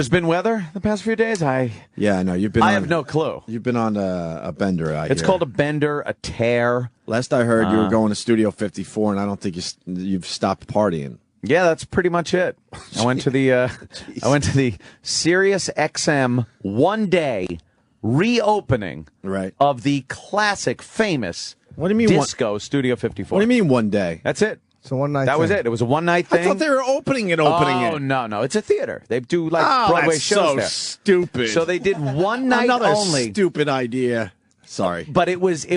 There's been weather the past few days. Yeah, I know. I have no clue. You've been on a bender. It's called a bender, a tear. Last I heard, you were going to Studio 54, and I don't think you've stopped partying. Yeah, that's pretty much it. I went to the Sirius XM one day reopening of the classic, famous disco Studio 54. What do you mean one day? That's it. It's a one night. That was it. It was a one night thing. I thought they were opening it. Oh no, it's a theater. They do Broadway shows there. Stupid. So they did one night Another only. Stupid idea. Sorry, but it was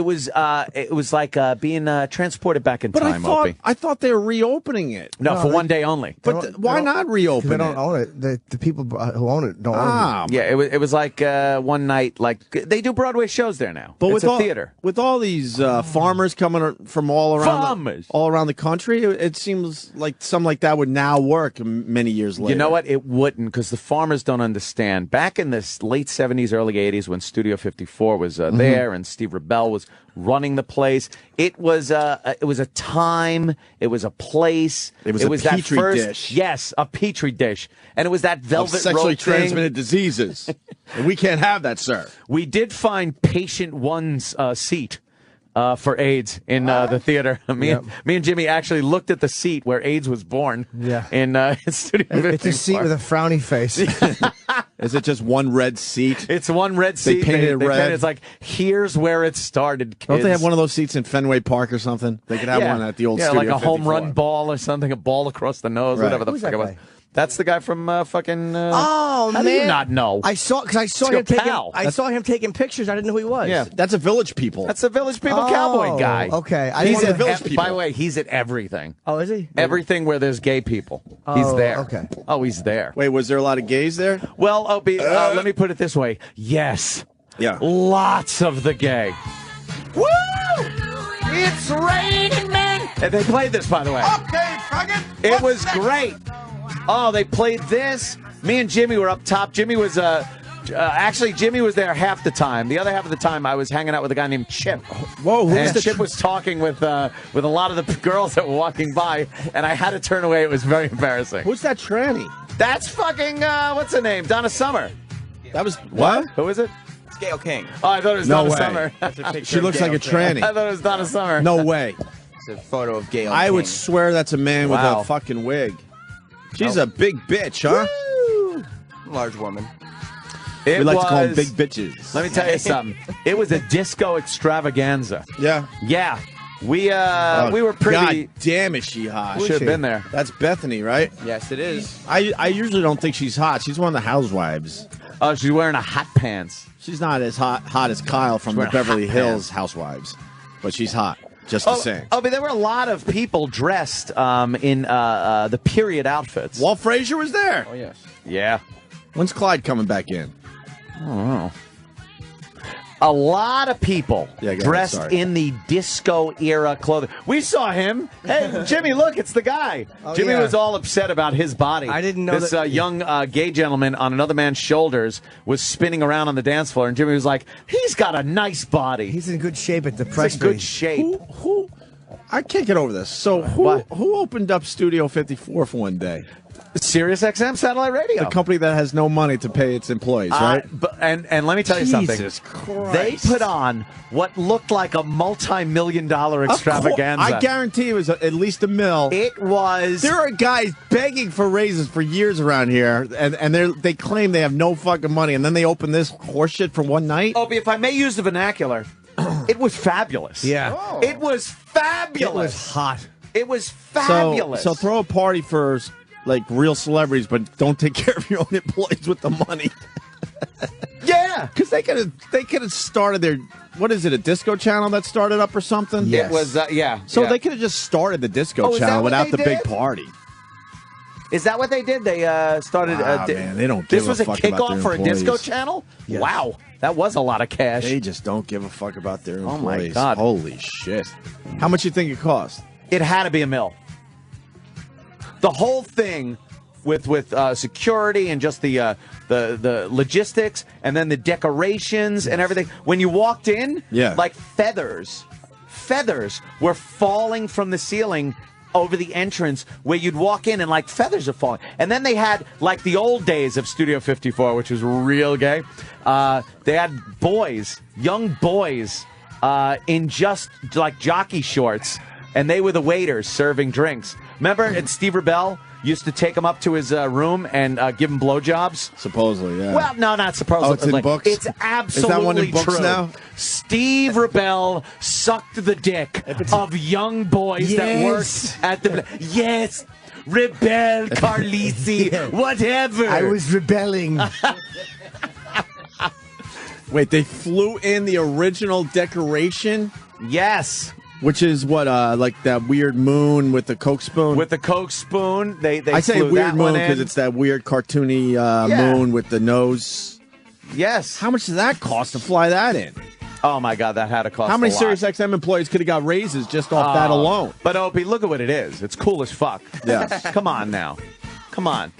like being transported back in time. I thought they were reopening it. No, for one day only. But why not reopen it? They don't own it. The people who own it don't own it. Yeah, it was like one night. Like they do Broadway shows there now. But it's a theater. With all these farmers coming from all around the country, it seems like something like that would now work many years later. You know what? It wouldn't, because the farmers don't understand. Back in the late 70s, early 80s, when Studio 54 was there and Steve Rebell was running the place, it was a time, it was a place. It was a petri dish. Yes, a petri dish. And it was that velvet rope sexually transmitted diseases. And we can't have that, sir. We did find patient one's seat for AIDS in the theater. Me and Jimmy actually looked at the seat where AIDS was born. Yeah. In Studio 54. It's a seat with a frowny face. Is it just one red seat? It's one red seat. They painted it red. It's like, here's where it started, kids. Don't they have one of those seats in Fenway Park or something? They could have one at the old Studio like a 54. home run ball or something, a ball across the nose, whatever the fuck it was. That's the guy from fucking. Oh, how man! do you not know? I saw him taking pictures. I didn't know who he was. Yeah, that's a Village People. That's a Village People cowboy guy. Okay, he's at Village People. By the way, he's at everything. Oh, is he? Everything where there's gay people, he's there. Okay. Oh, he's there. Wait, was there a lot of gays there? Well, Opie, let me put it this way. Yes. Yeah. Lots of the gay. Woo! It's raining men. And they played this, by the way. Okay, faggot. It was great. Oh, they played this. Me and Jimmy were up top. Jimmy was actually Jimmy was there half the time. The other half of the time, I was hanging out with a guy named Chip. Whoa, and Chip was talking with a lot of the girls that were walking by, and I had to turn away. It was very embarrassing. Who's that tranny? That's fucking what's her name? Donna Summer. That was what? Who is it? It's Gayle King. Oh, I thought it was No Donna way. Summer. She looks like a tranny. I thought it was Donna Summer. No way. It's a photo of Gayle King. I would swear that's a man with Wow. a fucking wig. She's a big bitch, huh? Woo! Large woman. We like to call them big bitches. Let me tell you something. It was a disco extravaganza. Yeah. Yeah. We were pretty. God damn, is she hot? Should have been there. That's Bethany, right? Yes, it is. I usually don't think she's hot. She's one of the housewives. Oh, she's wearing a hot pants. She's not as hot as Kyle from the wearing Beverly hot Hills Housewives, but she's hot. Just the same. Oh, but there were a lot of people dressed in the period outfits. Walt Frazier was there. Oh, yes. Yeah. When's Clyde coming back in? I don't know. A lot of people dressed in the disco era clothing. We saw him. Hey, Jimmy, look, it's the guy. Jimmy was all upset about his body. I didn't know this that. young gay gentleman on another man's shoulders was spinning around on the dance floor, and Jimmy was like, "He's got a nice body. He's in good shape at the He's press. in good shape." Who? I can't get over this. So who opened up Studio 54 for one day? Sirius XM Satellite Radio. The company that has no money to pay its employees, right? And let me tell you something. Jesus Christ. They put on what looked like a multi-million-dollar extravaganza. I guarantee it was at least $1 million. It was. There are guys begging for raises for years around here, and they claim they have no fucking money, and then they open this horseshit for one night? Opie, if I may use the vernacular, it was fabulous. Yeah. Oh. It was fabulous. It was hot. It was fabulous. So throw a party for like real celebrities, but don't take care of your own employees with the money. Yeah, because they could have started their, what is it, a disco channel that started up or something? It was So they could have just started the disco channel without the big party. Is that what they did? They started. Man, they don't. This give was a a fuck about kickoff their for a employees. disco channel. Yes. Wow, that was a lot of cash. They just don't give a fuck about their employees. Oh my God. Holy shit! How much you think it cost? It had to be $1 million. The whole thing, with security and just the logistics, and then the decorations and everything. When you walked in, like feathers were falling from the ceiling over the entrance where you'd walk in and like feathers are falling. And then they had like the old days of Studio 54, which was real gay. They had boys, young boys, in just like jockey shorts, and they were the waiters serving drinks. Remember, and Steve Rebell used to take him up to his room and give him blowjobs? Supposedly, yeah. Well, no, not supposedly. Oh, it's in books? It's absolutely Is that one in books true. now? Steve Rebell sucked the dick of young boys that worked at the... Yes, Rebel, Carlisi, whatever. I was rebelling. Wait, they flew in the original decoration? Yes. Which is what, like that weird moon with the Coke spoon? With the Coke spoon, they I say flew weird that moon one in. because it's that weird cartoony moon with the nose. Yes. How much does that cost to fly that in? Oh, my God, that had to cost How many a lot. Sirius XM employees could have got raises just off that alone? But, Opie, look at what it is. It's cool as fuck. Yes. Come on now. Come on.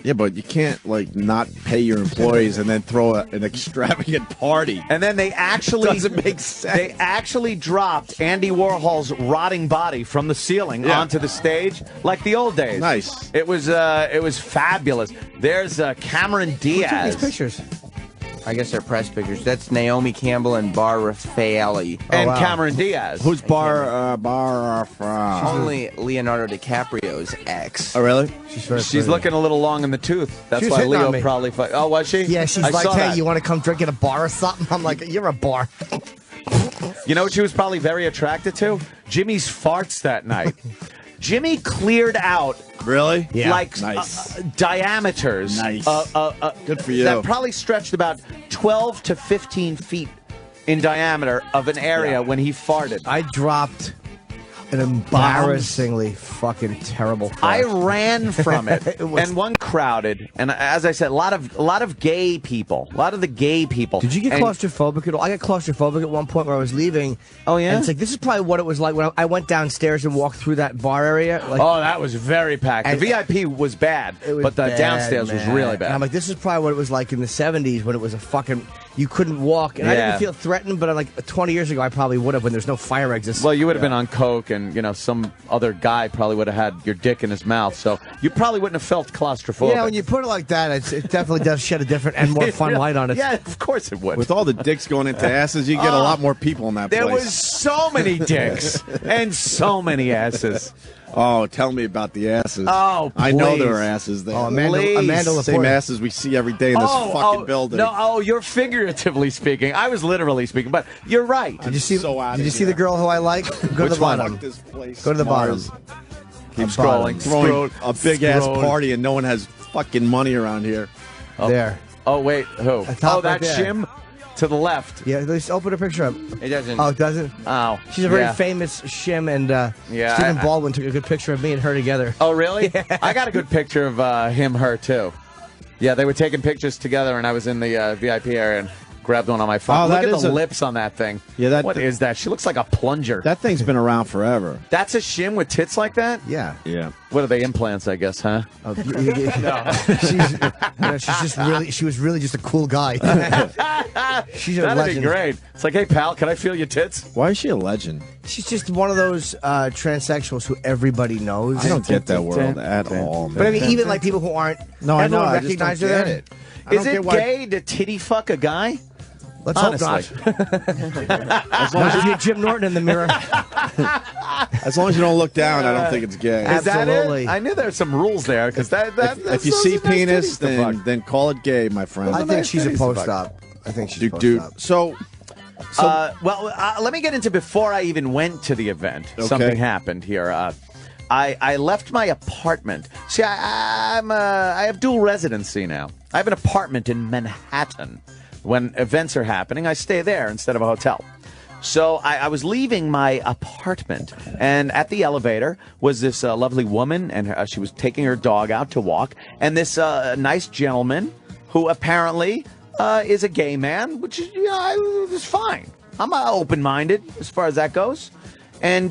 Yeah, but you can't, like, not pay your employees and then throw an extravagant party. And then they actually... Doesn't make sense. They actually dropped Andy Warhol's rotting body from the ceiling onto the stage like the old days. Nice. It was fabulous. There's Cameron Who took these Diaz. pictures? I guess they're press pictures. That's Naomi Campbell and Bar Raffaele. And wow. Cameron Diaz. Who's Bar from? Only Leonardo DiCaprio's ex. Oh, really? She's looking a little long in the tooth. That's She was why hitting on Leo me. probably... Oh, was she? Yeah, she's I like, saw hey, that. you want to come drink at a bar or something? I'm like, you're a bar. You know what she was probably very attracted to? Jimmy's farts that night. Jimmy cleared out Really? Yeah. like Nice. diameters. Nice. Good for you. That probably stretched about 12 to 15 feet in diameter of an area when he farted. I dropped an embarrassingly fucking terrible fart. I ran from it, It was- and one crowded, and as I said, a lot of gay people, a lot of the gay people. Did you get And- claustrophobic at all? I got claustrophobic at one point where I was leaving. Oh, yeah? And it's like, this is probably what it was like when I went downstairs and walked through that bar area. Like, Oh, that was very packed. The And- VIP was bad, it was but the bad, downstairs was man. really bad. And I'm like, this is probably what it was like in the 70s when it was a fucking, you couldn't walk. And I Yeah. didn't feel threatened, but I'm like, 20 years ago, I probably would have when there's no fire exits. Well, you would have been on coke, and some other guy probably would have had your dick in his mouth, so you probably wouldn't have felt claustrophobic. yeah, when you put it like that, it definitely does shed a different and more fun light on it. Yeah, of course it would. With all the dicks going into asses, you get a lot more people in that There place. was so many dicks and so many asses. Oh, tell me about the asses. Oh, I know please. there are asses there. Oh, Please. Amanda Same Laporte. asses we see every day in this fucking building. No, you're figuratively speaking. I was literally speaking, but you're right. Did you see? so outta Did you see here. the girl who I like? Go to Which the one? bottom. This place Go to the bottom. smells. Keep bottom. scrolling. Throwing a big ass Scroll. party and no one has fucking money around here. There. Oh, wait, who? At top Oh, that right there. shim to the left. Yeah, let's open a picture up. It doesn't. Oh, it doesn't? Oh, She's a very yeah. famous shim, and Yeah, Stephen I- Baldwin took a good picture of me and her together. Oh, really? I got a good picture of her, too. Yeah, they were taking pictures together, and I was in the VIP area and grabbed one on my phone. Oh, Look that at is the a- lips on that thing. Yeah, What is that? She looks like a plunger. That thing's been around forever. That's a shim with tits like that? Yeah. Yeah. What are they, implants, I guess, huh? Oh, she was really just a cool guy. She's a That'd legend. be great. It's like, hey, pal, can I feel your tits? Why is she a legend? She's just one of those transsexuals who everybody knows. I don't get that world at all. But I man. mean, even like people who aren't. No, I know. everyone I just don't recognizes get her. it. I Is don't it get why- gay to titty fuck a guy? Let's Honestly. hope not. Not if you're Jim Norton in the mirror. As long as you don't look down, I don't think it's gay. Is that Absolutely. it? I knew there were some rules there, because If you see penis, then call it gay, my friend. I think nice she's a titties to post fuck. op. I think she's Dude, post dude. op. So let me get into before I even went to the event. Okay. Something happened here. I left my apartment. See, I have dual residency now. I have an apartment in Manhattan. When events are happening, I stay there instead of a hotel. So I was leaving my apartment, and at the elevator was this lovely woman, and she was taking her dog out to walk, and this nice gentleman who apparently is a gay man, which is fine. I'm open-minded as far as that goes. And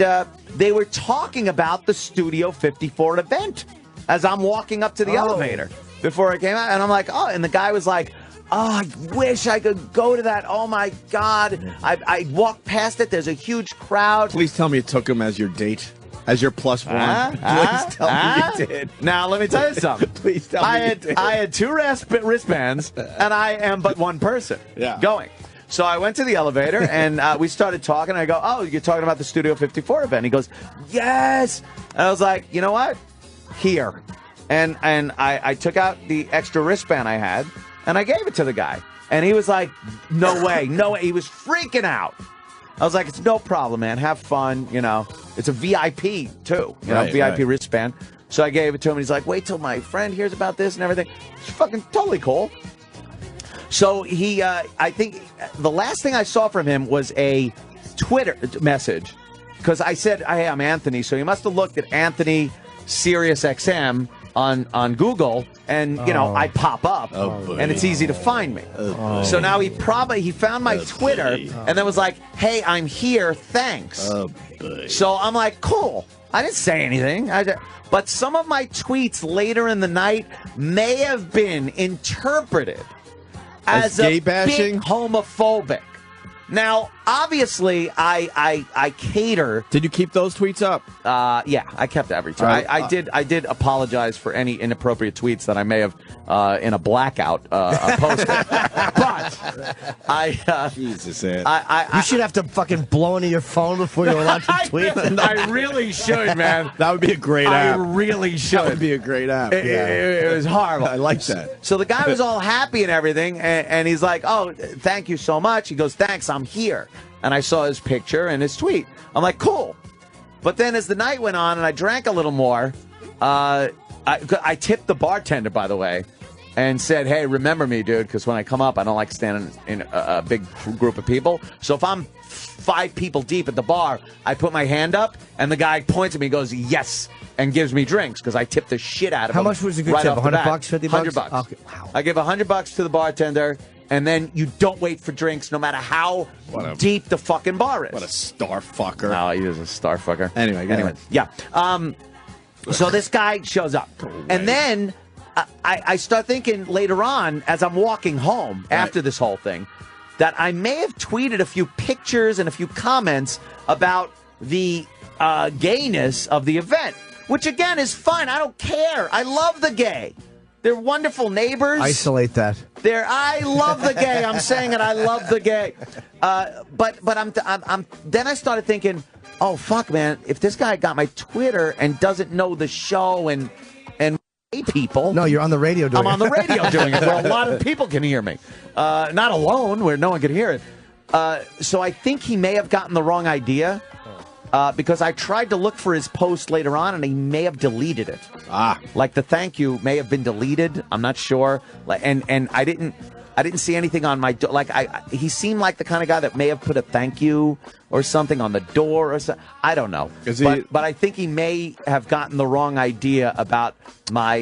they were talking about the Studio 54 event as I'm walking up to the elevator before I came out, and I'm like, oh, and the guy was like, oh, I wish I could go to that. Oh, my God. I walked past it. There's a huge crowd. please tell me you took him as your date. As your plus one. Please tell me you did. Now, let me tell you something. Please tell me you did. I had 2 wristbands, and I am but one person going. So I went to the elevator, and we started talking. I go, oh, you're talking about the Studio 54 event? He goes, yes. And I was like, you know what? Here. And I took out the extra wristband I had, and I gave it to the guy. And he was like, no way, no way. He was freaking out. I was like, it's no problem, man. Have fun, you know. It's a VIP, too, VIP wristband. So I gave it to him, and he's like, wait till my friend hears about this and everything. It's fucking totally cool. So he, I think the last thing I saw from him was a Twitter message. Because I said, hey, I'm Anthony. So he must have looked at Anthony Sirius XM on Google, and I pop up, and it's easy to find me. So now he found my Twitter, and then was like, "Hey, I'm here, thanks." So I'm like, "Cool." I didn't say anything, but some of my tweets later in the night may have been interpreted as gay a bashing? bit homophobic. Now, obviously, I cater. Did you keep those tweets up? Yeah, I kept every tweet. I did apologize for any inappropriate tweets that I may have in a blackout posted. But Jesus, Ed. You should have to fucking blow into your phone before you're allowed to tweet. I really should, man. That would be a great app. I really should. That would be a great app. It was horrible. I like that. So the guy was all happy and everything, and he's like, oh, thank you so much. He goes, thanks, I'm here. And I saw his picture and his tweet. I'm like, cool. But then as the night went on and I drank a little more, I tipped the bartender, by the way, and said, hey, remember me, dude, because when I come up, I don't like standing in a big group of people. So if I'm 5 people deep at the bar, I put my hand up, and the guy points at me and goes, yes, and gives me drinks, because I tipped the shit out of him. How much was a good right tip? off the $100, bat. $50? $100. Okay. Wow. I give $100 to the bartender, and then you don't wait for drinks, no matter how deep the fucking bar is. What a star fucker. No, he is a star fucker. Anyway. Yeah. So this guy shows up. And then I start thinking later on, as I'm walking home after this whole thing, that I may have tweeted a few pictures and a few comments about the gayness of the event, which, again, is fine. I don't care. I love the gay. They're wonderful neighbors. Isolate that. I love the gay. I'm saying it. I love the gay. But I'm. Then I started thinking, oh fuck, man! If this guy got my Twitter and doesn't know the show and gay people. No, you're on the radio doing it. I'm on the radio doing it, where a lot of people can hear me. Not alone, where no one can hear it. So I think he may have gotten the wrong idea. Because I tried to look for his post later on, and he may have deleted it. Like the thank you may have been deleted. I'm not sure. And I didn't see anything on my door. He seemed like the kind of guy that may have put a thank you or something on the door or something. I don't know. But I think he may have gotten the wrong idea about my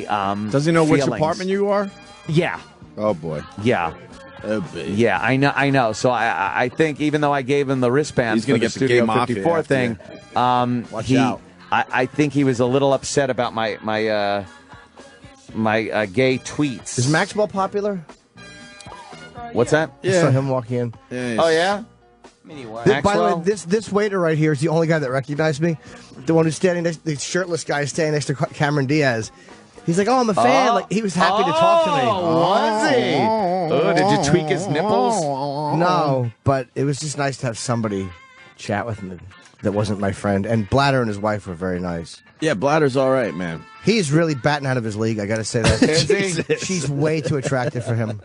Does he know feelings. which apartment you are? Yeah. Oh boy. Yeah. Oh, baby. Yeah, I know. So I think even though I gave him the wristband He's gonna for the get the Studio Gay Mafia 54 thing, Watch out. I think he was a little upset about my gay tweets. Is Maxwell popular? What's that? I saw him walking in. Oh yeah. By the way, this waiter right here is the only guy that recognized me. The one who's standing next, the shirtless guy standing next to Cameron Diaz. He's like, oh, I'm a fan. Like, he was happy to talk to me. Was he? Oh, did you tweak his nipples? No, but it was just nice to have somebody chat with me that wasn't my friend. And Bladder and his wife were very nice. Yeah, Bladder's all right, man. He's really batting out of his league, I got to say that. Is he? She's way too attractive for him.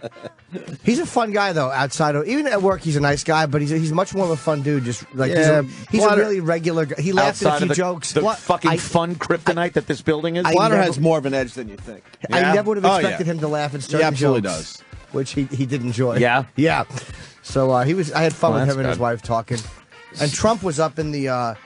He's a fun guy, though, outside of... Even at work, he's a nice guy, but he's much more of a fun dude. Just like he's a really regular guy. He laughs at a few jokes. The fucking fun kryptonite that this building is? Bladder has more of an edge than you think. I never would have expected him to laugh at certain He absolutely jokes. does. Which he did enjoy. Yeah? Yeah. So I had fun with him and his good. wife talking. And Trump was up in the...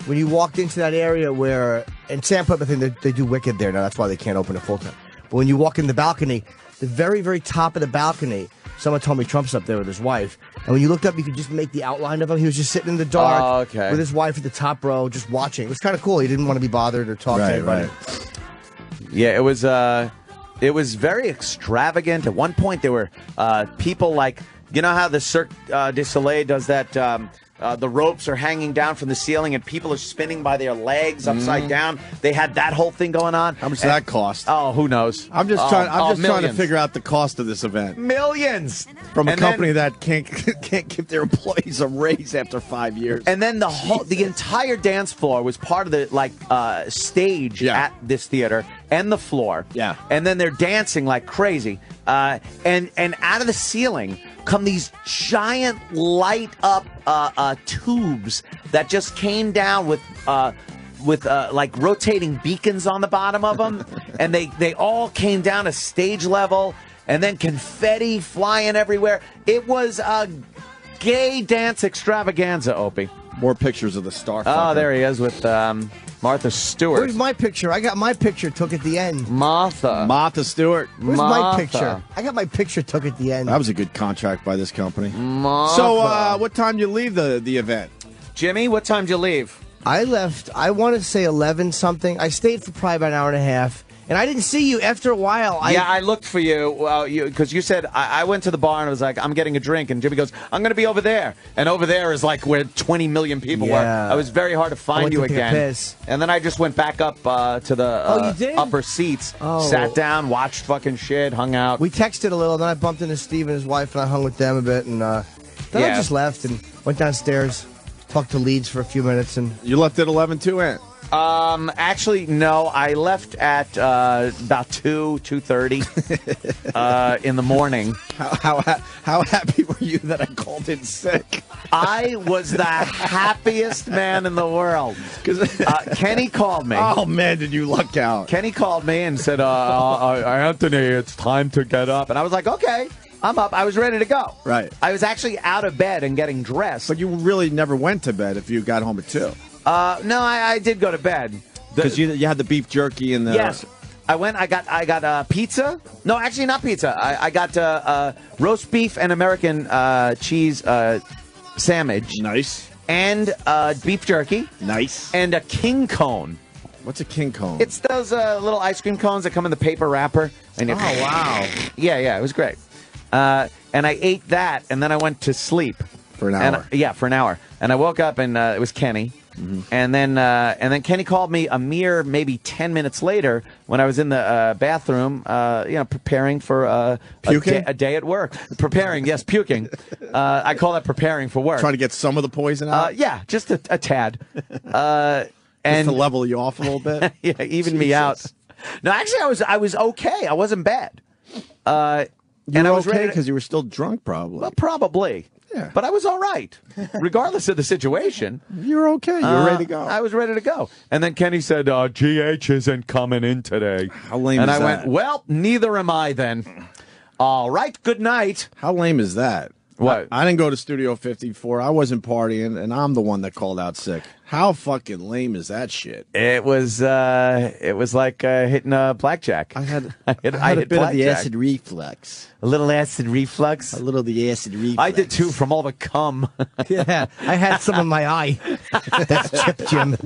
when you walked into that area where... And Sam put up a thing, they do Wicked there now. That's why they can't open it full time. But when you walk in the balcony, the very, very top of the balcony, someone told me Trump's up there with his wife. And when you looked up, you could just make the outline of him. He was just sitting in the dark with his wife at the top row, just watching. It was kind of cool. He didn't want to be bothered or talk to anybody. Right. Yeah, it was very extravagant. At one point, there were people like, you know how the Cirque du Soleil does that The ropes are hanging down from the ceiling, and people are spinning by their legs upside down. They had that whole thing going on. How much does that cost? Oh, who knows? I'm just trying to millions. figure out the cost of this event Millions from a And company then- that can't give their employees a raise after 5 years. And then the entire dance floor was part of the stage at this theater and the floor. Yeah. And then they're dancing like crazy. And out of the ceiling come these giant light up tubes that just came down with like rotating beacons on the bottom of them, and they all came down to stage level, and then confetti flying everywhere. It was a gay dance extravaganza, Opie. More pictures of the star. Oh, there he is with Martha Stewart. Where's my picture? I got my picture took at the end. Martha Stewart. Where's my picture? I got my picture took at the end. That was a good contract by this company. Martha. So, what time do you leave the event? Jimmy, what time did you leave? I left, I want to say 11 something. I stayed for probably about an hour and a half. And I didn't see you after a while. I looked for you because you said I went to the bar and I was like, I'm getting a drink, and Jimmy goes, I'm going to be over there, and over there is like where 20 million people were. It was very hard to find you again. And then I just went back up to the upper seats, sat down, watched fucking shit, hung out. We texted a little, then I bumped into Steve and his wife, and I hung with them a bit, and then I just left and went downstairs, talked to Leeds for a few minutes, and you left at 11 too, Ant. Actually, no. I left at about 2:30 in the morning. How happy were you that I called in sick? I was the happiest man in the world. Kenny called me. Oh, man, did you luck out. Kenny called me and said, Anthony, it's time to get up. And I was like, okay. I'm up. I was ready to go. Right. I was actually out of bed and getting dressed. But you really never went to bed if you got home at 2. No, I did go to bed. Because you had the beef jerky and the... Yes. I went. I got pizza. No, actually not pizza. I got roast beef and American cheese sandwich. Nice. And beef jerky. Nice. And a king cone. What's a king cone? It's those little ice cream cones that come in the paper wrapper. And oh, wow. Yeah, it was great. And I ate that, and then I went to sleep. For an hour. For an hour. And I woke up, and it was Kenny. Mm-hmm. And then Kenny called me a mere maybe 10 minutes later when I was in the bathroom, preparing for a day at work. Preparing, yes, puking. I call that preparing for work. Trying to get some of the poison out? Yeah, just a tad. And just to level you off a little bit? Yeah, even me out. No, actually, I was okay. I wasn't bad. I was okay because you were still drunk, probably. Well, probably. Yeah. But I was all right, regardless of the situation. You were okay. You were ready to go. I was ready to go. And then Kenny said, GH isn't coming in today. How lame is that? And I went, well, neither am I then. All right, good night. How lame is that? What? I didn't go to Studio 54. I wasn't partying, and I'm the one that called out sick. How fucking lame is that shit? It was like hitting a blackjack. I had a bit of the acid reflux. A little acid reflux? A little of the acid reflux. I did too, from all the cum. Yeah, I had some in my eye. That's Chip Jim.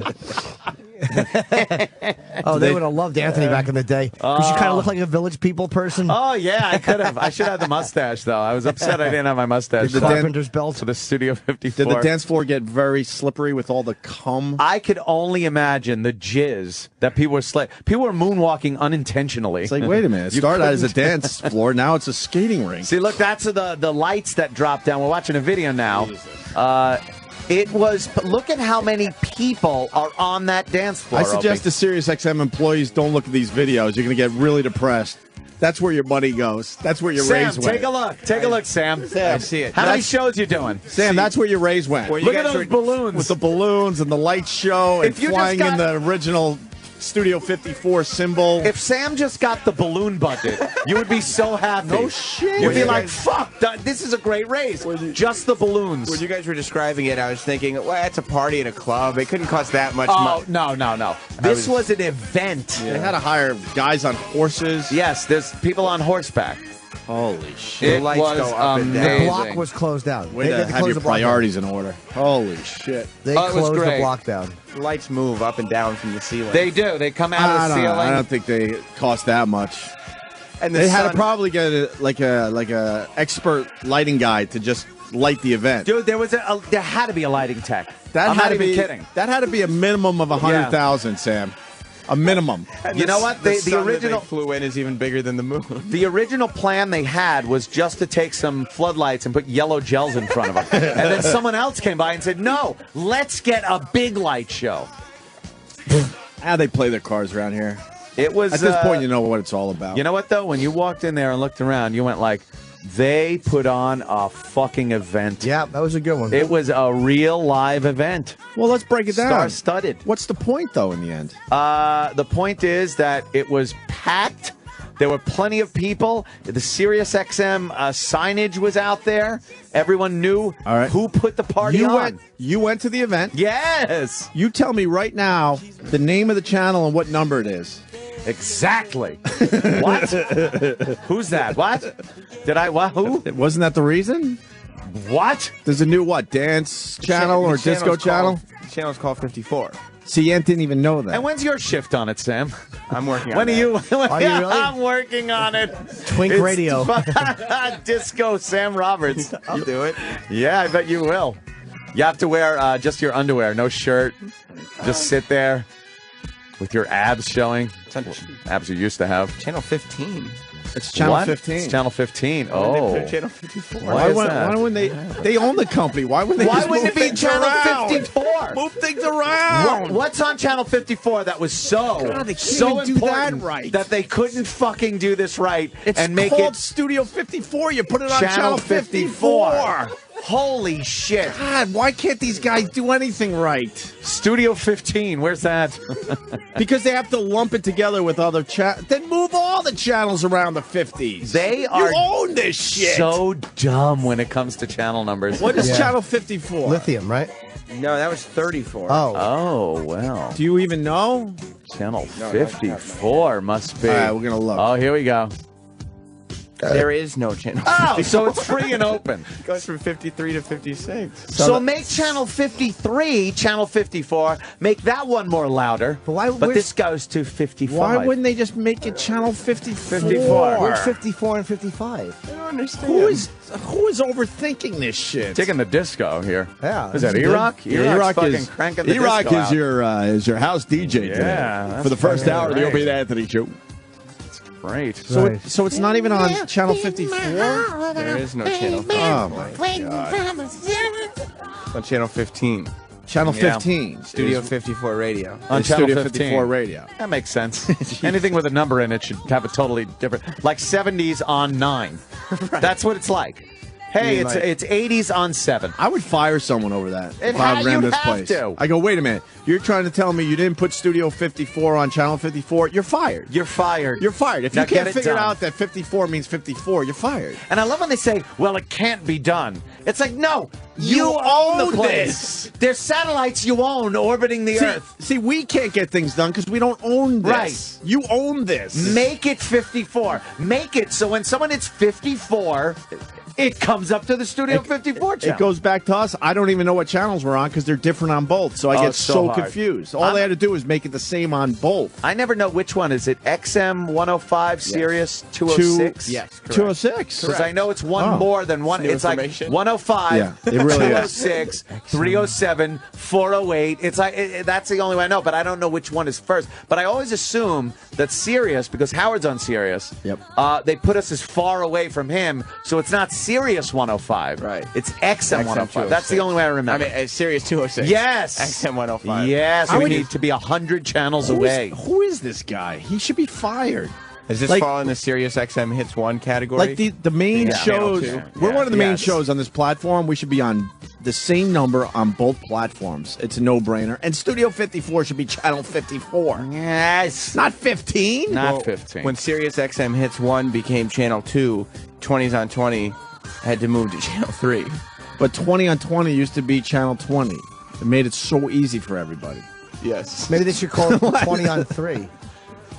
They would have loved Anthony back in the day. Because you kind of look like a Village People person. Oh, yeah, I could have. I should have the mustache, though. I was upset I didn't have my mustache. The Carpenter's belt. For the Studio 54. Did the dance floor get very slippery with all the cum? I could only imagine the jizz that people were people were moonwalking unintentionally. It's like, wait a minute. It started out as a dance floor. Now it's a skating rink. See, look, that's the lights that dropped down. We're watching a video now. It was. Look at how many people are on that dance floor. I suggest the SiriusXM employees don't look at these videos. You're going to get really depressed. That's where your money goes. That's where your raise went. Take a look. Take a look, Sam. I see it. How many shows you doing? Sam, that's where your raise went. Look at those balloons. With the balloons and the light show and flying in the original Studio 54 symbol. If Sam just got the balloon bucket, you would be so happy. No shit. You'd be like, fuck, this is a great race. Just the balloons. When you guys were describing it, I was thinking, well, it's a party at a club. It couldn't cost that much money. Oh, no. This was an event. Yeah. They had to hire guys on horses. Yes, there's people on horseback. Holy shit. The lights go up and down. The block was closed down. Way to have your priorities in order. Holy shit. They closed the block down. The lights move up and down from the ceiling. They do. They come out of the ceiling. I don't think they cost that much. And the They had to sun- probably get a expert lighting guy to just light the event. Dude, there had to be a lighting tech. That I'm had not to even be kidding. That had to be a minimum of 100,000, Sam. A minimum. You know what? The The original they flew in is even bigger than the moon. The original plan they had was just to take some floodlights and put yellow gels in front of them. And then someone else came by and said, no, let's get a big light show. How they play their cards around here. It was At this point, you know what it's all about. You know what, though? When you walked in there and looked around, you went like, they put on a fucking event. Yeah, that was a good one. It was a real live event. Well, let's break it down. Star-studded. What's the point, though, in the end? The point is that it was packed. There were plenty of people. The Sirius XM signage was out there. Everyone knew who put the party on. You went to the event. Yes. You tell me right now the name of the channel and what number it is. Exactly. What? Who's that? What? Did I? What? Who? Wasn't that the reason? What? There's a new dance channel or disco channel? The channel's called 54. See, Ant didn't even know that. And when's your shift on it, Sam? I'm working on When that. are you? Are you really? I'm working on it. Twink It's Radio. Disco Sam Roberts. I'll do it. Yeah, I bet you will. You have to wear just your underwear, no shirt. Just sit there with your abs showing. Abs you used to have. Channel 15. It's Channel What? 15. It's Channel 15. Oh. They Oh. put Channel 54. Why is that? Why wouldn't they own the company? Why wouldn't they Why just wouldn't move it be things Channel around? 54? Move things around. What's on Channel 54 that was God, they can't so even do that important right. that they couldn't fucking do this right It's and make called it Studio 54. You put it on Channel Channel 54. Holy shit. God, why can't these guys do anything right? Studio 15, where's that? Because they have to lump it together with other channels. Then move all the channels around the 50s. They are You own this shit. so dumb when it comes to channel numbers. What is Yeah. Channel 54? Lithium, right? No, that was 34. Oh. Oh, well. Do you even know? Channel 54 must be. All right, we're going to look. Oh, here we go. There is no channel. Oh, so it's free and open. It goes from 53 to 56. So make Channel 53 Channel 54. Make that one more louder. But why- But where's- this goes to 55. Why wouldn't they just make it Channel 54? 54. Where's 54 and 55? I don't understand. Who is overthinking this shit? Taking the disco here? Yeah, Is that this is E-Rock? good. E-Rock's fucking cranking the E-Rock disco is out. your house DJ Yeah, today that's for the first fucking hour of the great. Opie and Anthony show. Great. So, Right. so it's not even on Channel 54? There is no channel. Oh, my God. It's on channel 15. Channel Yeah. 15. Studio 54 radio. On It's Channel Studio 15. 54 radio. That makes sense. Anything with a number in it should have a totally different, like 70s on 9. That's what it's like. Hey, You mean it's 80s on 7. I would fire someone over that if I you'd ran this have place. to. I go, wait a minute. You're trying to tell me you didn't put Studio 54 on Channel 54? You're fired. You're fired. You're fired. If Now you can't get it figure done. out that 54 means 54, you're fired. And I love when they say, well, it can't be done. It's like, no, you own the own place. this. There's satellites you own orbiting the Earth. See, we can't get things done because we don't own this. Right. You own this. Make it 54. Make it so when someone hits 54, it comes up to the Studio 54 channel. It goes back to us. I don't even know what channels we're on because they're different on both. So I Oh, get it's so so hard. confused. All they had to do is make it the same on both. I never know which one. Is it XM 105 Sirius 206? Yes, correct. 206. Because I know it's one Oh. more than one. New It's like information. 105, Yeah, it really is. 206, 307, 408. It's like that's the only way I know, but I don't know which one is first. But I always assume that Sirius, because Howard's on Sirius, Yep. they put us as far away from him, so it's not Sirius 105. Right. It's XM 105. That's the only way I remember. I mean, Sirius 206. Yes. XM 105. Yes, How we would need you- to be 100 channels away. Who is this guy? He should be fired. Does this Like- fall in the Sirius XM Hits 1 category? Like the main Yeah. shows, Channel two. we're one of the main Yes. shows on this platform. We should be on the same number on both platforms. It's a no-brainer. And Studio 54 should be Channel 54. Yes. Not 15. Not Well, 15. When Sirius XM Hits 1 became channel 2, 20s on 20 had to move to channel 3. But 20 on 20 used to be Channel 20. It made it so easy for everybody. Yes. Maybe they should call it 20 on 3.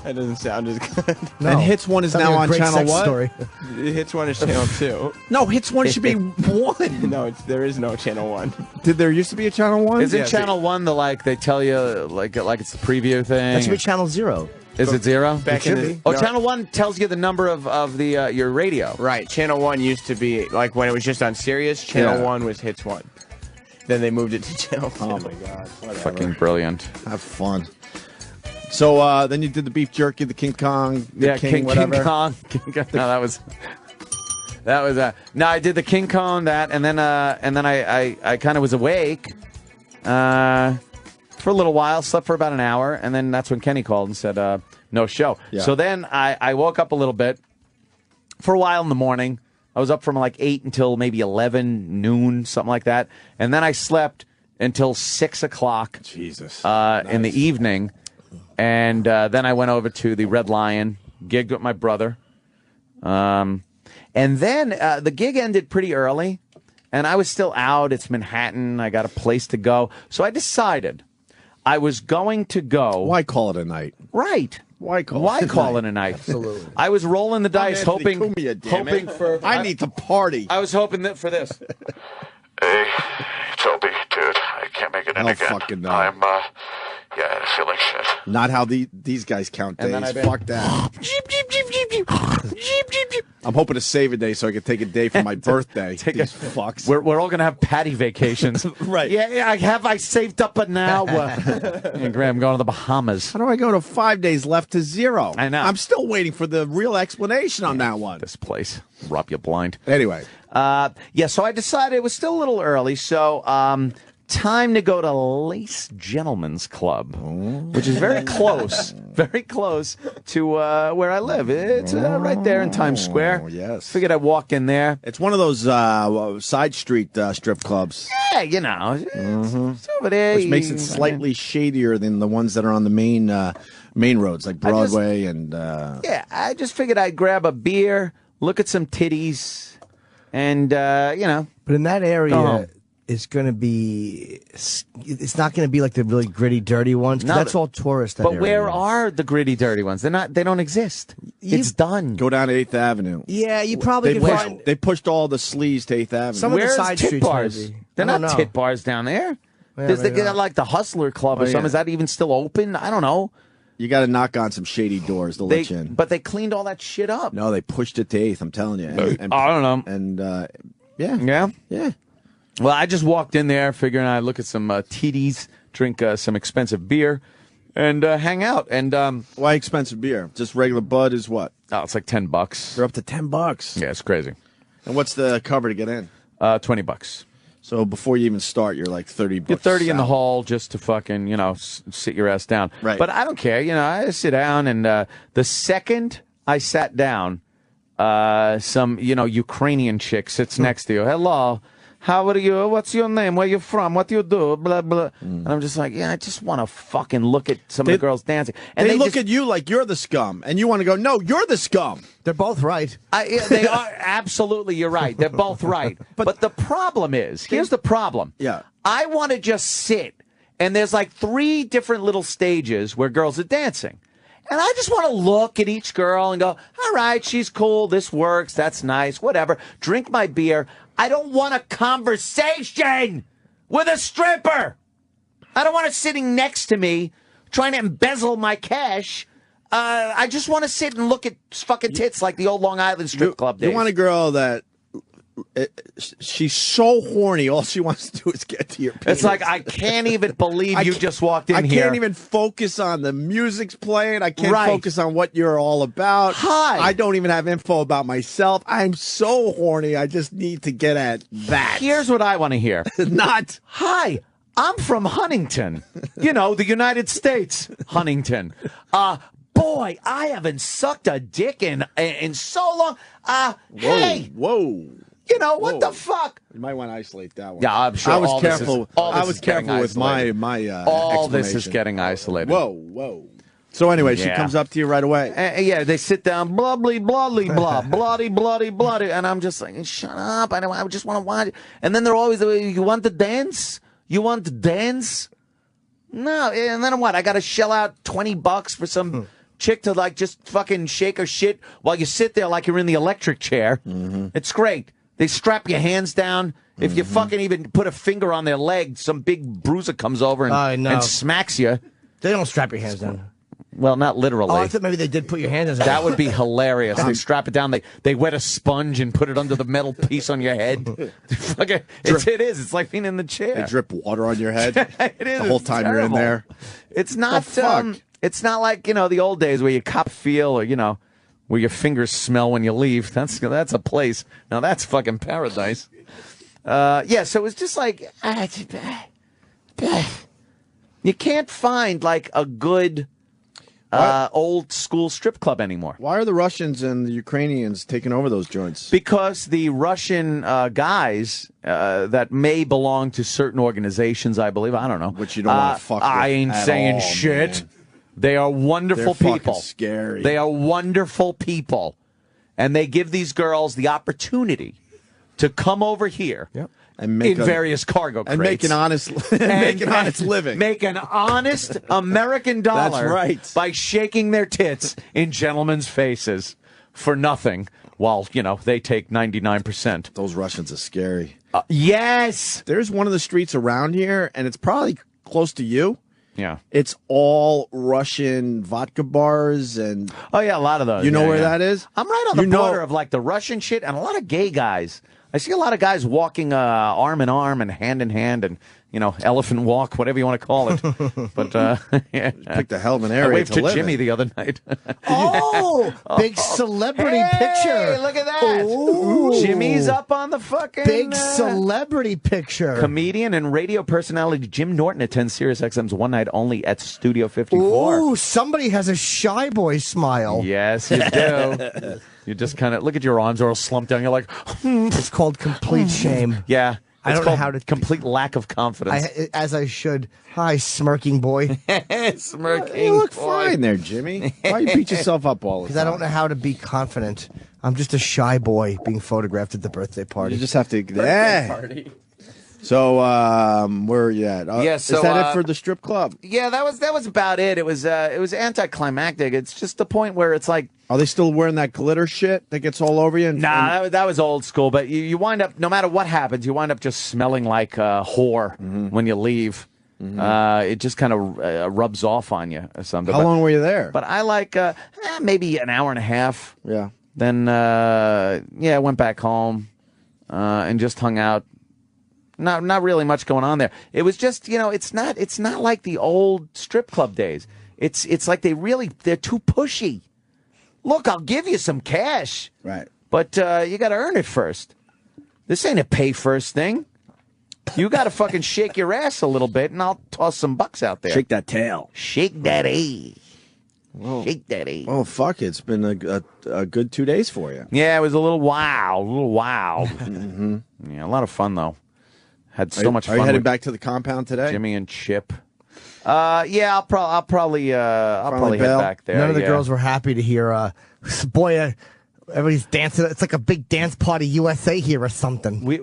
That doesn't sound as good. No. And Hits 1 is Sounds now like a on great Channel sex what? Story. Hits 1 is channel 2. No, Hits 1 should be 1. No, there is no channel 1. Did there used to be a Channel 1? Isn't Yeah, Channel 1 the, like, they tell you, like it's the preview thing? That should be Channel 0. Is it 0? Back in the, Oh, Channel 1 tells you the number of the your radio. Right. Channel 1 used to be, like, when it was just on Sirius, Channel 1 was Hits 1. Then they moved it to Channel 2. Oh, my God. Whatever. Fucking brilliant. Have fun. So then you did the beef jerky, the King Kong, the King Kong. No, that was... No, I did the King Kong, that, and then I kind of was awake for a little while, slept for about an hour, and then that's when Kenny called and said, no show. Yeah. So then I woke up a little bit for a while in the morning. I was up from like 8 until maybe 11, noon, something like that. And then I slept until 6 o'clock Jesus. in the evening. And then I went over to the Red Lion, gigged with my brother. And then the gig ended pretty early, and I was still out. It's Manhattan. I got a place to go. So I decided I was going to go. Why call it a night? Right. Why call it a night? Absolutely. I was rolling the dice, hoping for. I need to party. I was hoping for this. Hey, it's Opie, dude. I can't make it in Oh, again. fucking no. I'm, yeah, I feel like shit. Not how these guys count And then days. I've been- Fuck that. I'm hoping to save a day so I can take a day for my birthday. These fucks. We're all gonna have patty vacations, Right. Yeah, I saved up, but now and Graham going to the Bahamas. How do I go to 5 days left to 0? I know. I'm still waiting for the real explanation on that one. This place rub you blind. Anyway. So I decided it was still a little early, so time to go to Lace Gentlemen's Club, which is very close to where I live. It's right there in Times Square. Yes. Figured I'd walk in there. It's one of those side street strip clubs. Yeah, it's over there. Which makes it slightly shadier than the ones that are on the main roads, like Broadway and... Yeah, I just figured I'd grab a beer, look at some titties, and, But in that area, Oh. it's going to be. It's not going to be like the really gritty, dirty ones. 'Cause No, that's all tourist. That But area where is. are the gritty, dirty ones? They don't exist. It's done. Go down to 8th Avenue. Yeah, you probably They can pushed, find. they pushed all the sleaze to 8th Avenue. Some of the Where's side tit streets gonna bars? be. They're I don't not know. tit bars down there. Yeah, They maybe got not. like the Hustler Club or something. yeah. Is that even still open? I don't know. You got to knock on some shady doors to let you in. But they cleaned all that shit up. No, they pushed it to 8th, I'm telling you. And, I don't know. And, Yeah. yeah. Well, I just walked in there figuring I'd look at some titties, drink some expensive beer, and hang out. And Why expensive beer? Just regular Bud is what? it's like $10. They're up to $10. Yeah, it's crazy. And what's the cover to get in? $20. So before you even start, you're like $30. Get 30 in the out. hall just to fucking, sit your ass down. Right. But I don't care. I sit down, and the second I sat down, some, Ukrainian chick sits next to you. Hello. How are you? What's your name? Where you from? What do you do? Blah, blah. And I'm just like, I just want to fucking look at some of the girls dancing. And They look just, at you like you're the scum, and you want to go, no, you're the scum. They're both right. They are absolutely. You're right. They're both right. But the problem is, here's the problem. Yeah. I want to just sit, and there's like 3 different little stages where girls are dancing. And I just want to look at each girl and go, all right, she's cool. This works. That's nice. Whatever. Drink my beer. I don't want a conversation with a stripper. I don't want her sitting next to me trying to embezzle my cash. I just want to sit and look at fucking tits like the old Long Island strip club days. You want a girl that she's so horny, all she wants to do is get to your penis. It's like, I can't even believe you can't- just walked in I here. can't even focus on the music's playing. I can't Right. focus on what you're all about. Hi. I don't even have info about myself. I'm so horny. I just need to get at that. Here's what I want to hear. Not. Hi, I'm from Huntington. The United States. Huntington. Boy, I haven't sucked a dick in so long. Hey, Whoa. what Whoa. the fuck? You might want to isolate that one. Yeah, I'm sure I was all this careful. is- all this I was is getting careful with my isolated. All this is explanation. getting isolated. Whoa. So anyway, she Yeah. comes up to you right away. Yeah, they sit down, bloody, bloody, blah, bloody, bloody, bloody, and I'm just like, shut up! I just want to watch. And then they're always, you want to dance? You want to dance? No, and then what? I got to shell out $20 for some chick to like just fucking shake her shit while you sit there like you're in the electric chair. It's great. They strap your hands down. If you fucking even put a finger on their leg, some big bruiser comes over I know. and smacks you. They don't strap your hands down. Well, not literally. Oh, I thought maybe they did put your hands in. That would be hilarious. They strap it down. They wet a sponge and put it under the metal piece on your head. It is. It's like being in the chair. They drip water on your head. It is. The whole time you're in there. It's not. It's not like the old days where you cop feel or where your fingers smell when you leave. That's a place. Now that's fucking paradise. Yeah. So it was just like you can't find like a good. Old school strip club anymore. Why are the Russians and the Ukrainians taking over those joints? Because the Russian guys that may belong to certain organizations, I believe, I don't know. Which you don't want to fuck with. I ain't saying all, shit. Man. They are wonderful They're people. Fucking scary. They are wonderful people. And they give these girls the opportunity to come over here. Yep. And make various cargo crates. And make an honest living. Make an honest American dollar That's right. by shaking their tits in gentlemen's faces for nothing while, they take 99%. Those Russians are scary. Yes. There's one of the streets around here, and it's probably close to you. Yeah. It's all Russian vodka bars and... Oh, yeah, a lot of those. You know where that is? I'm right on the border of, like, the Russian shit and a lot of gay guys. I see a lot of guys walking arm in arm and hand in hand and, elephant walk, whatever you want to call it. But, yeah. Picked a hell of an area I waved to live Jimmy in. the other night. Big celebrity picture. Hey, look at that. Ooh. Jimmy's up on the fucking... Big celebrity picture. Comedian and radio personality Jim Norton attends Sirius XM's One Night Only at Studio 54. Ooh, somebody has a shy boy smile. Yes, you do. You just kind of look at your arms are all slumped down. You're like, It's called complete shame. yeah. I don't know how to complete lack of confidence. As I should. Hi, smirking boy. Smirking. You look boy. fine there, Jimmy. Why you beat yourself up all the Because I time? don't know how to be confident. I'm just a shy boy being photographed at the birthday party. You just have to... Party. So, where are you at? Yeah, so, is that it for the strip club? Yeah, that was about it. It was anticlimactic. It's just the point where it's like, Are they still wearing that glitter shit that gets all over you? nah, that was old school. But you wind up, no matter what happens, you wind up just smelling like a whore when you leave. It just kind of rubs off on you or something. How long were you there? But I like maybe an hour and a half. Yeah. Then I went back home and just hung out. Not really much going on there. It was just it's not like the old strip club days. It's like they're too pushy. Look, I'll give you some cash. Right. But you got to earn it first. This ain't a pay first thing. You got to fucking shake your ass a little bit, and I'll toss some bucks out there. Shake that tail. Shake that A. Shake that A. Oh, fuck it. It's been a good 2 days for you. Yeah, it was a little wild. Yeah, a lot of fun, though. Had so much fun. Are you headed with back to the compound today? Jimmy and Chip. Yeah, I'll probably head bail? back there. None of the girls were happy to hear, everybody's dancing. It's like a big dance party USA here or something. We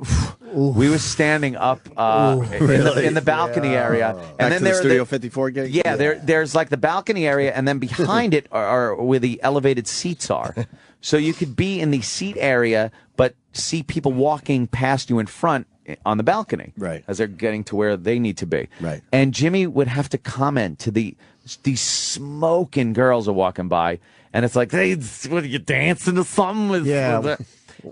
were standing up in the balcony area, and Back then to there the Studio 54 gig? Yeah, there's like the balcony area, and then behind it are where the elevated seats are. So you could be in the seat area, but see people walking past you in front on the balcony, right, as they're getting to where they need to be, right. And Jimmy would have to comment to these smoking girls are walking by, and it's like, hey, what are you dancing to something? Yeah.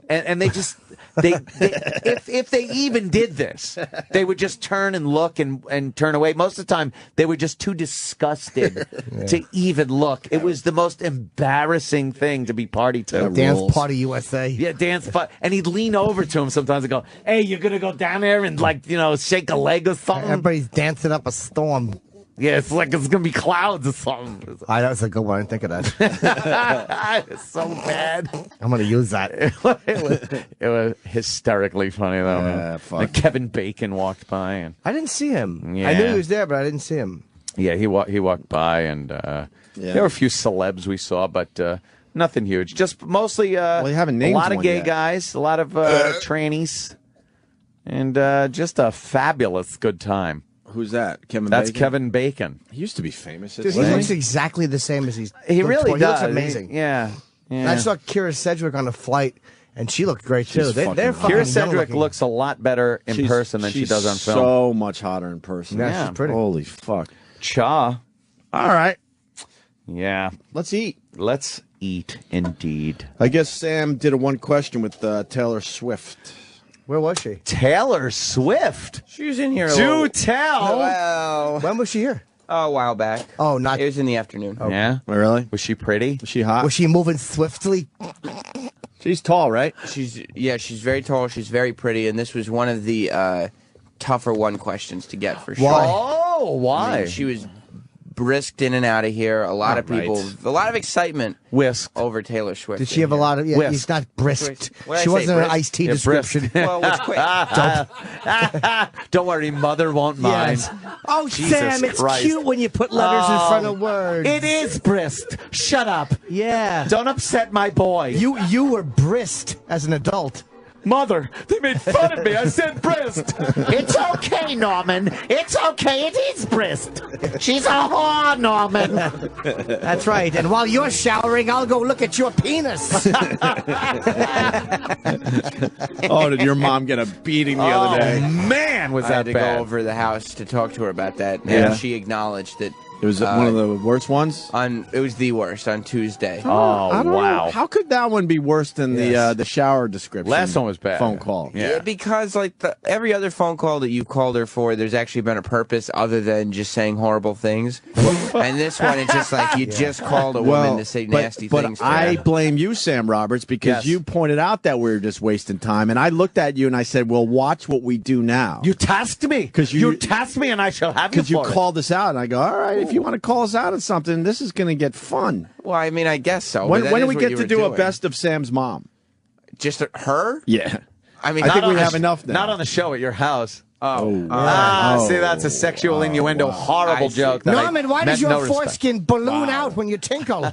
And they just if they even did this, they would just turn and look and turn away. Most of the time, they were just too disgusted to even look. It was the most embarrassing thing to be party to. Dance Party USA. Yeah, dance party. And he'd lean over to him sometimes and go, "Hey, you're gonna go down there and shake a leg or something." Everybody's dancing up a storm. Yeah, it's like it's gonna be clouds or something. That was a good one. I didn't think of that. It's so bad. I'm gonna use that. It was hysterically funny though. Man. Fuck. Like Kevin Bacon walked by, and I didn't see him. Yeah. I knew he was there, but I didn't see him. yeah, he walked by, and there were a few celebs we saw, but nothing huge. Just mostly you haven't named a lot of one gay yet. guys, a lot of trannies, and just a fabulous good time. Who's that? Kevin That's Bacon? Kevin Bacon. He used to be famous. Dude, he looks exactly the same as He looked really before. does. He looks amazing. Yeah. And I saw Kira Sedgwick on the flight, and she looked great too. She's They're fucking hot. fucking Kira young Sedgwick looking. looks a lot better in person than she does on film. So much hotter in person. Yeah, she's pretty. Holy fuck. Cha. All right. Yeah. Let's eat. Let's eat, indeed. I guess Sam did a one question with Taylor Swift. Where was she? Taylor Swift. She was in here. Do tell. Well, When was she here? a while back. Oh, not. It was in the afternoon. Yeah. Oh, really? Was she pretty? Was she hot? Was she moving swiftly? She's tall, right? She's very tall. She's very pretty, and this was one of the tougher one questions to get for sure. Why? Oh, why? I mean, she was brisked in and out of here. A lot of people, a lot of excitement Whisked. over Taylor Swift. Did she have a lot of? Yeah, Whisked. he's not brisked. What did I She say, wasn't an brisked? iced tea Yeah, description. Well, it was quick. Don't worry, mother won't mind. Yes. Oh, Jesus Sam, it's Christ. cute when you put letters in front of words. It is brisked. Shut up. Yeah. Don't upset my boy. You were brisked as an adult. Mother, they made fun of me. I said brisked. It's okay, Norman. It's okay. It is brisked. She's a whore, Norman. That's right. And while you're showering, I'll go look at your penis. Oh, did your mom get a beating the other day? Man, was I that had to bad. go over to the house to talk to her about that, and Yeah. she acknowledged that It was one of the worst ones. it was the worst on Tuesday. Oh, I don't wow. know. How could that one be worse than the shower description? Last one was bad. Phone call. Yeah. Because like every other phone call that you've called her for, there's actually been a purpose other than just saying horrible things. And this one, it's just like you just called a woman to say nasty things. But to I her. blame you, Sam Roberts, because Yes. you pointed out that we were just wasting time, and I looked at you and I said, "Well, watch what we do now." You tasked me. 'Cause you you- tasked me, and I shall have you Because you for it. called us out, and I go, "All right, if you want to call us out on something, this is going to get fun." Well, I mean, I guess so. When but that do is we what get you to were do a doing. best of Sam's mom? Just her? Yeah, I mean, I think not we on have the- enough now. Not on the show at your house. Oh, See, that's a sexual innuendo. Horrible I see. joke. that I Norman, why meant does your no respect. foreskin balloon out when you tinkle?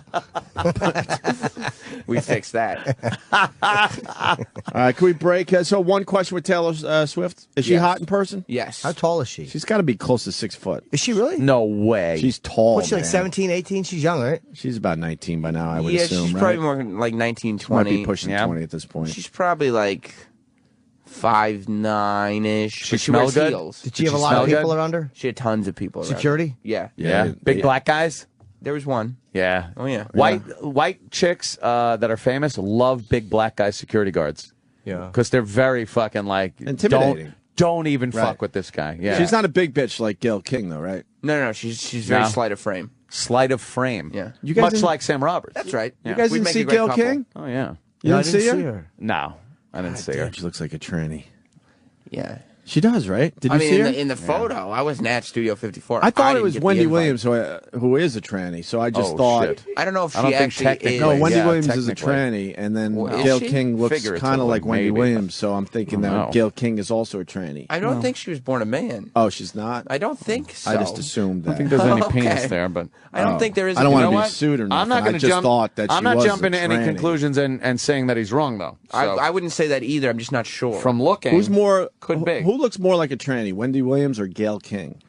we fixed that. All right, can we break? So one question with Taylor Swift. Is she Yes. hot in person? Yes. How tall is she? She's got to be close to 6 foot. Is she really? No way. She's tall. What's she, like man. 17, 18? She's young, right? She's about 19 by now, I would Yeah, assume. she's right? probably more like 19, Might 20. be pushing Yeah. 20 at this point. She's probably like 5'9" ish. She But she smell wears good? heels. Did she have a she lot of smell people good? around her? She had tons of people. around her. Security? Yeah. Yeah. Big yeah. black guys? There was one. Yeah. Oh, yeah. White chicks that are famous love big black guy security guards. Yeah. Because they're very fucking like Intimidating. Don't even Right. fuck with this guy. Yeah. She's not a big bitch like Gail King, though, right? No, she's very No. slight of frame. slight of frame. Yeah. You guys Much didn't- like Sam Roberts. That's right. You guys We'd didn't make see a great Gail couple. King? Oh yeah. You No, I didn't see her? her. No, I didn't see her. Damn, she looks like a tranny. Yeah. She does, right? Did you I mean, see her? in the photo, I wasn't at Studio 54. I thought it didn't was get the Wendy invite. Williams, who is a tranny. So I just Oh, thought. shit. I don't know if I don't she think actually technically- is. No, Wendy Yeah, Williams is a technically. tranny, and then Well, is Gail she? King looks Figuratively, kind of like Wendy maybe, Williams. So I'm thinking I don't that know. Gail King is also a tranny. I don't think she was born a man. Oh, she's not. I don't think so. I just assumed that. I think there's any Okay. penis there, but I don't think there is. I don't you want know to be what? sued or nothing. I'm not going I to just jump. thought that I'm she not was jumping a to any tranny. conclusions and saying that he's wrong though. So, I wouldn't say that either. I'm just not sure. from looking, Who's more? Could be. Who looks more like a tranny, Wendy Williams or Gail King?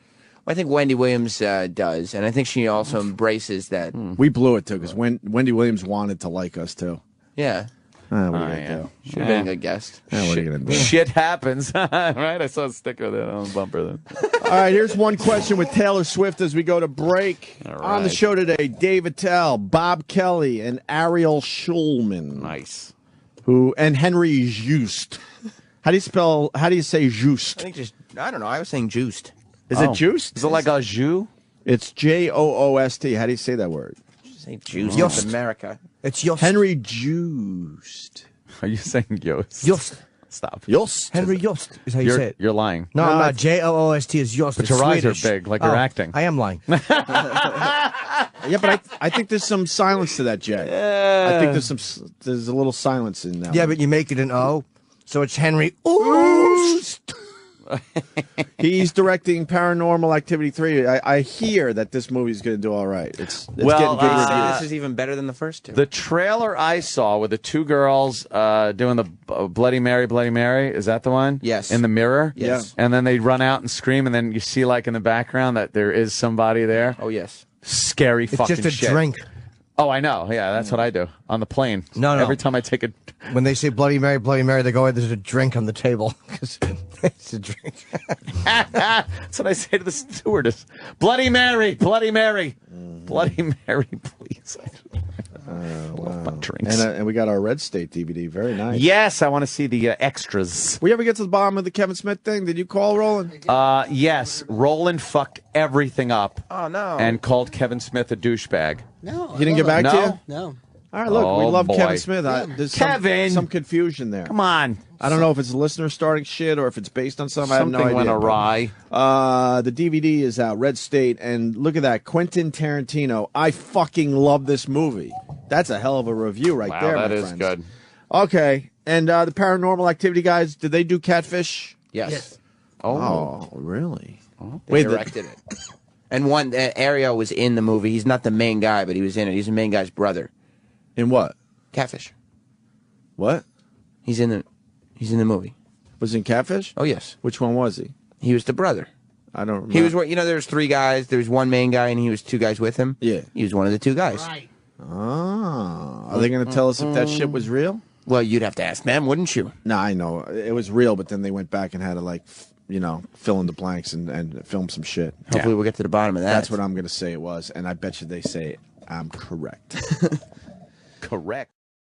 I think Wendy Williams does, and I think she also embraces that. We blew it too because Wendy Williams wanted to like us too. Yeah, What are you gonna yeah. do? should have been a good guest. What are you gonna do? Shit happens, right? I saw a sticker there on the bumper. Then. All right, here's one question with Taylor Swift as we go to break. All On the right. show today, Dave Attell, Bob Kelly, and Ariel Schulman. Nice. And Henry Just. How do you say I Just? think I don't know. I was saying juiced. Is it Just? Is it like a jus? It's Joost. How do you say that word? Say juiced. Yost. It's America. It's Yost. Henry Just. Are you saying Yost? Yost. Stop. Yost. Henry Yost is how you say You're it. you're lying. No, I'm No, not. Joost is Yost. But It's your eyes are Swedish. big, like you're acting. I am lying. Yeah, but I think there's some silence to that, Jay. I think there's a little silence in that. Yeah, one. but you make it an O, so it's Henry Oost. He's directing Paranormal Activity 3. I hear that this movie's going to do all right. It's Well, getting good They say reviews. this is even better than the first two. The trailer I saw with the two girls doing the Bloody Mary, is that the one? Yes. In the mirror? Yes. And then they run out and scream, and then you see, like, in the background that there is somebody there. Oh yes. Scary It's fucking just a shit. drink. Oh, I know. Yeah, that's what I do on the plane. No. Every time I take a... When they say Bloody Mary, they go, there's a drink on the table. It's a drink. That's what I say to the stewardess. Bloody Mary, Bloody Mary. Bloody Mary, please. I love my drinks. And we got our Red State DVD. Very nice. Yes, I want to see the extras. We ever get to the bottom of the Kevin Smith thing? Did you call Roland? Yes. Roland fucked everything up. Oh, no. And called Kevin Smith a douchebag. No. He didn't get back to you? No. All right, look, we love boy. Kevin Smith. There's Kevin! some confusion there. Come on. I don't know if it's the listener starting shit or if it's based on something. I have no idea. Something went awry. The DVD is out, Red State, and look at that, Quentin Tarantino. I fucking love this movie. That's a hell of a review right there, Wow, my that is friends. good. Okay, and the Paranormal Activity guys, did they do Catfish? Yes. Oh, really? They directed it. And Ariel was in the movie. He's not the main guy, but he was in it. He's the main guy's brother. In what? Catfish. What? He's in the movie. Was in Catfish? Oh, yes. Which one was he? He was the brother. I don't remember. He was, there's 3 guys. There's one main guy, and he was 2 guys with him. Yeah. He was one of the 2 guys. Right. Oh. Are they going to tell us if that shit was real? Well, you'd have to ask them, wouldn't you? No, I know. It was real, but then they went back and had to, fill in the blanks and film some shit. Hopefully we'll get to the bottom of that. That's what I'm going to say it was, and I bet you they say I'm correct. Correct.